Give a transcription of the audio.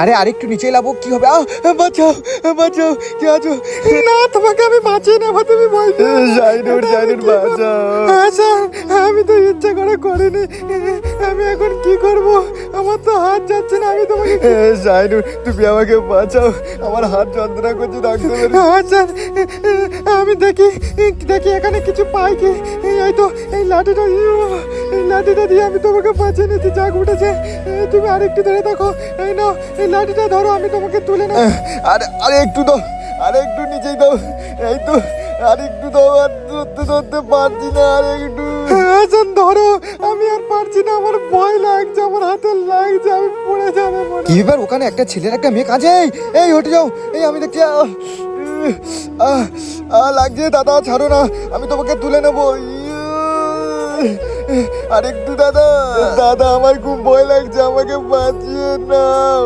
আরে আরেকটু নিচে লাবো, কি হবে? বাঁচাও বাঁচাও, কে আছো? না, তোমাকে আমি বাঁচিয়ে নেবো, তুমি ভয় পেও না। জাইনুর জাইনুর বাঁচাও। আচ্ছা, আমি তো ইচ্ছা করে করিনি। আমি এখন কি করব? আমার তো হাত যাচ্ছে না। আমি তোমাকে জাইনুর, তুমি আমাকে বাঁচাও, আমার হাত যন্ত্রণা করছে, ডাক্তার। আচ্ছা, আমি দেখি দেখি এখানে কিছু পাই কি। এই তো এই লাঠিটা, এই লাঠিটা দিয়ে আমি তোমাকে বাঁচিয়ে নিতে যাক উঠেছে। তুমি আরেকটু ধরে দেখো। এই নাও, এই লাঠিটা ধরো, আমি তোমাকে তুলে নেব। আরে আরে একটু দাও, আরে একটু নিচেই দাও। এই তো আর একটু দাও, আর ধরতে ধরতে পারছি না, আর একটু। আচ্ছা ধরো, আমি আর পারছি না, আমার ভয় লাগছে, আমার হাতে লাগছে, আমি পড়ে যাবো মনে হয়। কি ব্যাপার? ওখানে একটা ছেলের একটা মেয়ে কাজে। এই হটে যাও, এই আমি দেখছি। লাগছে দাদা, ছাড়ো না, আমি তোমাকে তুলে নেবো। আরেকটু দাদা, দাদা আমার খুব ভয় লাগছে, আমাকে বাঁচিয়ে নাও।